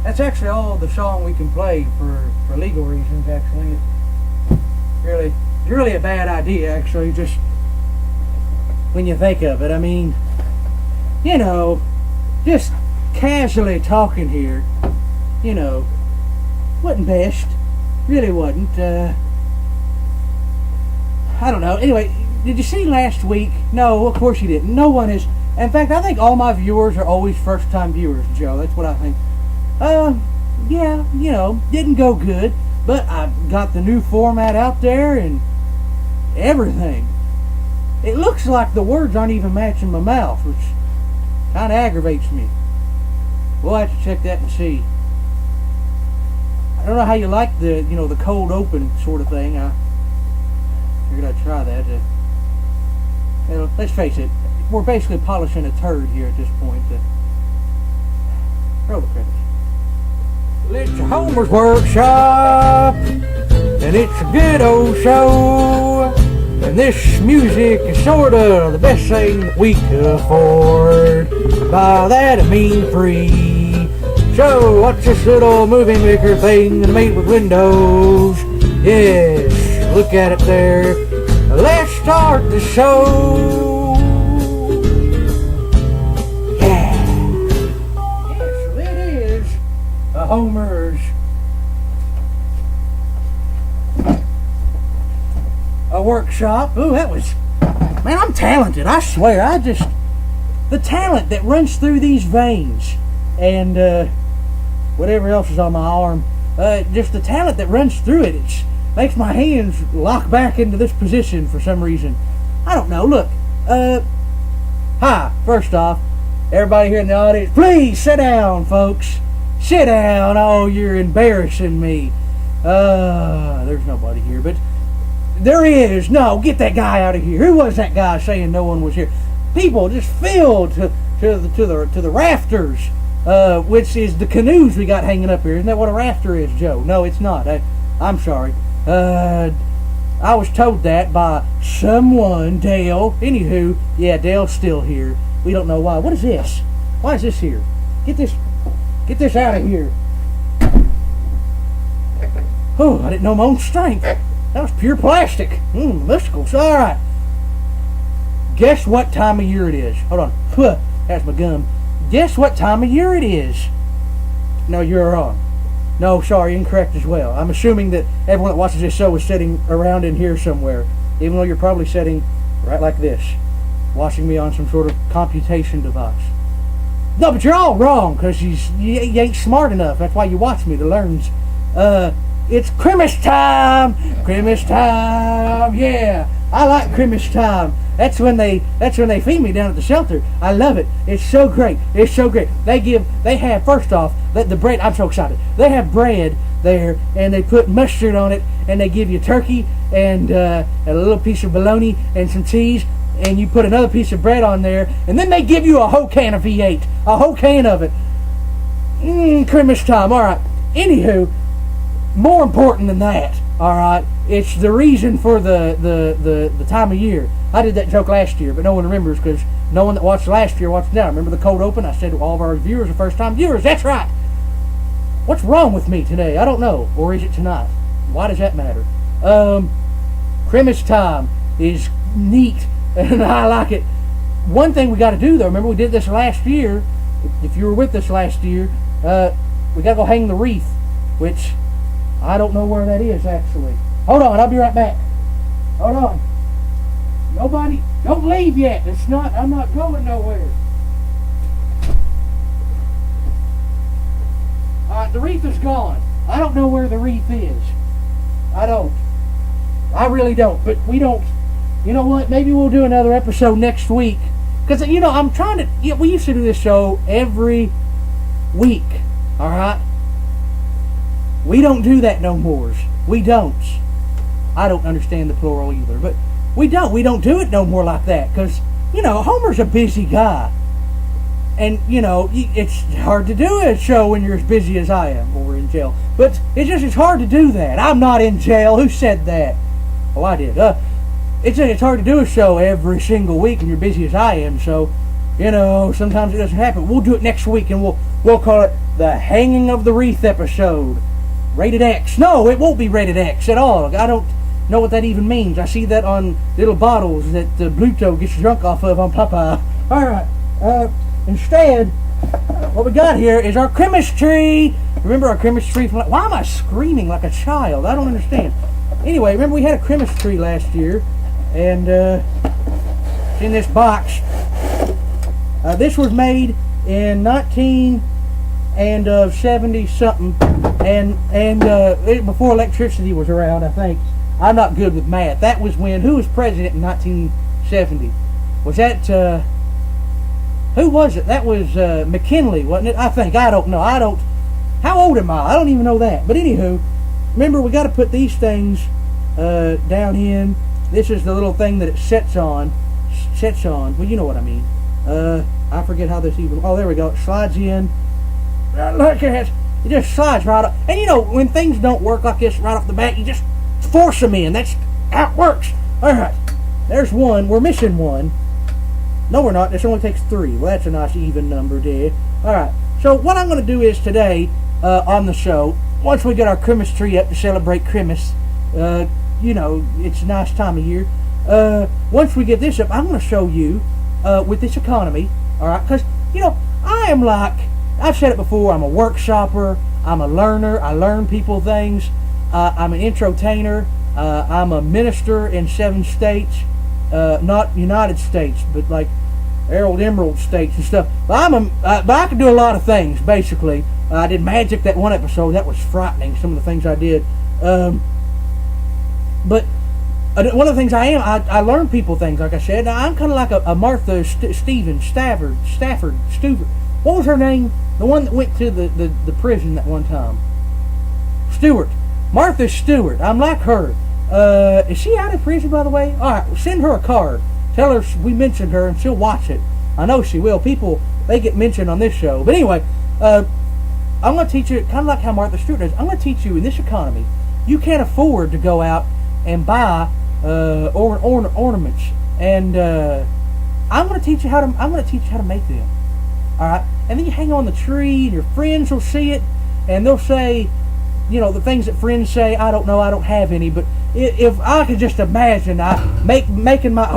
That's actually all the song we can play for legal reasons, actually. It's really a bad idea, actually, just when you think of it. I mean, you know, just casually talking here, you know, wasn't best. Really wasn't. I don't know. Anyway, did you see last week? No, of course you didn't. No one is. In fact, I think all my viewers are always first-time viewers, Joe. That's what I think. Yeah, you know, didn't go good, but I got the new format out there and everything. It looks like the words aren't even matching my mouth, which kind of aggravates me. We'll have to check that and see. I don't know how you like the, you know, the cold open sort of thing. I figured I'd try that. You know, let's face it, we're basically polishing a turd here at this point. Roll the credits. It's Homer's Workshop, and it's a good old show. And this music is sort of the best thing that we could afford. By that I mean free. So what's this little movie maker thing made with Windows? Yes, look at it there. Let's start the show. Yeah. Yes, it is a Homer's a workshop. Ooh, that was, man, I'm talented, I swear. The talent that runs through these veins and whatever else is on my arm, just the talent that runs through it, it makes my hands lock back into this position for some reason. I don't know. Look, hi, first off, everybody here in the audience, please sit down, folks. Sit down. Oh, you're embarrassing me. There's nobody here, but there is. No, get that guy out of here. Who was that guy saying no one was here? People just filled to the rafters, which is the canoes we got hanging up here. Isn't that what a rafter is, Joe? No, it's not. I'm sorry. I was told that by someone, Dale. Anywho, yeah, Dale's still here. We don't know why. What is this? Why is this here? Get this out of here. Oh, I didn't know my own strength. That was pure plastic. Mysticals. All right. Guess what time of year it is? Hold on. That's my gum. Guess what time of year it is? No, you're wrong. No, sorry, incorrect as well. I'm assuming that everyone that watches this show is sitting around in here somewhere, even though you're probably sitting right like this, watching me on some sort of computation device. No, but you're all wrong, because you ain't smart enough. That's why you watch me, to learn. It's Christmas time! Christmas time, yeah! I like Christmas time. That's when they feed me down at the shelter. I love it. It's so great. It's so great. They have, first off, the bread. I'm so excited. They have bread there, and they put mustard on it, and they give you turkey and a little piece of bologna and some cheese, and you put another piece of bread on there, and then they give you a whole can of V8. A whole can of it. Christmas time. All right. Anywho, more important than that, all right, it's the reason for the time of year. I did that joke last year, but no one remembers because no one that watched last year watched now. Remember the cold open? I said all of our viewers are first-time viewers. That's right. What's wrong with me today? I don't know. Or is it tonight? Why does that matter? Christmas time is neat, and I like it. One thing we got to do, though, remember we did this last year. If you were with us last year, we got to go hang the wreath, which I don't know where that is, actually. Hold on, I'll be right back. Hold on. Nobody, don't leave yet. I'm not going nowhere. Alright, the wreath is gone. I don't know where the wreath is. I don't. I really don't. But we don't, you know what? Maybe we'll do another episode next week. Because, you know, I'm trying to, we used to do this show every week. Alright? We don't do that no more. We don't. I don't understand the plural either, but we don't do it no more like that, because, you know, Homer's a busy guy, and, you know, it's hard to do a show when you're as busy as I am, or in jail, but it's hard to do that. I'm not in jail. Who said that? Oh, I did. It's hard to do a show every single week when you're busy as I am, so You know, sometimes it doesn't happen. We'll do it next week, and we'll call it the Hanging of the Wreath episode. Rated X. No, it won't be rated X at all. I don't know what that even means. I see that on little bottles that Bluto gets drunk off of on Popeye. Alright, instead, what we got here is our Christmas tree. Remember our Christmas tree? Why am I screaming like a child? I don't understand. Anyway, remember we had a Christmas tree last year, and it's in this box. This was made in 1970 something, and before electricity was around, I think. I'm not good with math. That was when, who was president in 1970? Was that, who was it? That was McKinley, wasn't it? I think. I don't know. How old am I? I don't even know that. But anywho, remember we got to put these things down in. This is the little thing that it sets on. Well, you know what I mean. I forget how this even. Oh, there we go. It slides in. Look at it. It just slides right up. And you know, when things don't work like this right off the bat, you just force them in. That's how it works. All right. There's one. We're missing one. No, we're not. This only takes 3. Well, that's a nice even number there. All right. So what I'm going to do is today on the show, once we get our Christmas tree up to celebrate Christmas, you know, it's a nice time of year. Once we get this up, I'm going to show you with this economy, all right? Because, you know, I am like, I've said it before, I'm a workshopper, I'm a learner, I learn people things, I'm an entertainer, I'm a minister in 7 states, not United States, but like Emerald states and stuff. But I can do a lot of things, basically. I did magic that one episode. That was frightening, some of the things I did. But one of the things I learn people things, like I said. I'm kind of like a Martha Stafford. What was her name? The one that went to the prison that one time. Stewart. Martha Stewart. I'm like her. Is she out of prison, by the way? All right, send her a card. Tell her we mentioned her, and she'll watch it. I know she will. People, they get mentioned on this show. But anyway, I'm going to teach you, kind of like how Martha Stewart does, I'm going to teach you in this economy, you can't afford to go out and buy ornaments. And I'm going to teach you how to make them. All right? And then you hang on the tree, and your friends will see it, and they'll say, you know, the things that friends say, I don't know, I don't have any, but if I could just imagine making my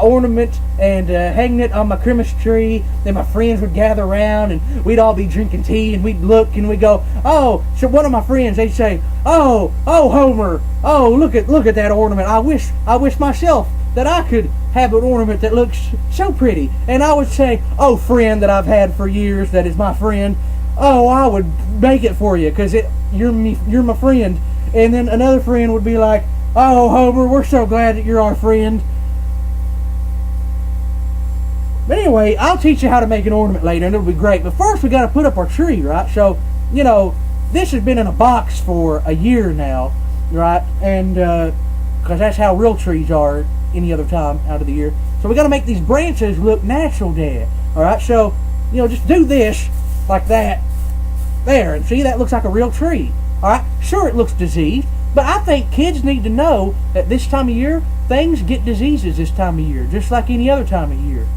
ornament and hanging it on my Christmas tree, then my friends would gather around and we'd all be drinking tea and we'd look and we'd go, oh, so one of my friends, they'd say, oh Homer, oh look at that ornament. I wish myself that I could have an ornament that looks so pretty. And I would say, oh friend that I've had for years, that is my friend, oh, I would make it for you because you're my friend. And then another friend would be like, oh, Homer, we're so glad that you're our friend. But anyway, I'll teach you how to make an ornament later, and it'll be great. But first, we got to put up our tree, right? So, you know, this has been in a box for a year now, right? And because that's how real trees are any other time out of the year. So we got to make these branches look natural, Dad. All right, so, you know, just do this like that. There, and see, that looks like a real tree. All right, sure, it looks diseased, but I think kids need to know that this time of year, things get diseases this time of year, just like any other time of year.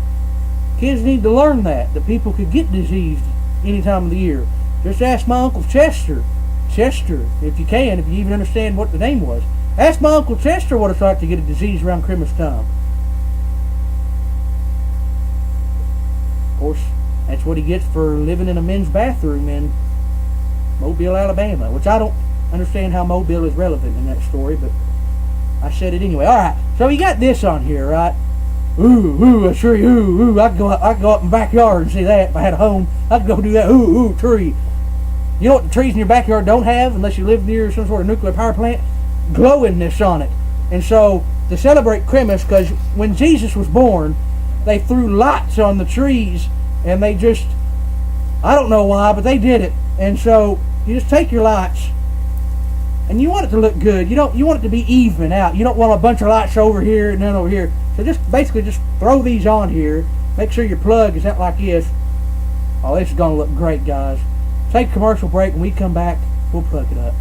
Kids need to learn that people could get diseased any time of the year. Just ask my Uncle Chester, if you can, if you even understand what the name was. Ask my Uncle Chester what it's like to get a disease around Christmas time. Of course, that's what he gets for living in a men's bathroom in Mobile, Alabama, which I don't understand how Mobile is relevant in that story, but I said it anyway. All right, so you got this on here, right? Ooh, a tree. Ooh, I could go up in my backyard and see that if I had a home. I could go do that. Ooh, tree. You know what the trees in your backyard don't have, unless you live near some sort of nuclear power plant? Glowingness on it. And so, to celebrate Christmas, because when Jesus was born, they threw lights on the trees, and they just, I don't know why, but they did it. And so, you just take your lights, and you want it to look good. You want it to be even out. You don't want a bunch of lights over here and then over here. So just basically just throw these on here. Make sure your plug is out like this. Oh, this is going to look great, guys. Take a commercial break. When we come back, we'll plug it up.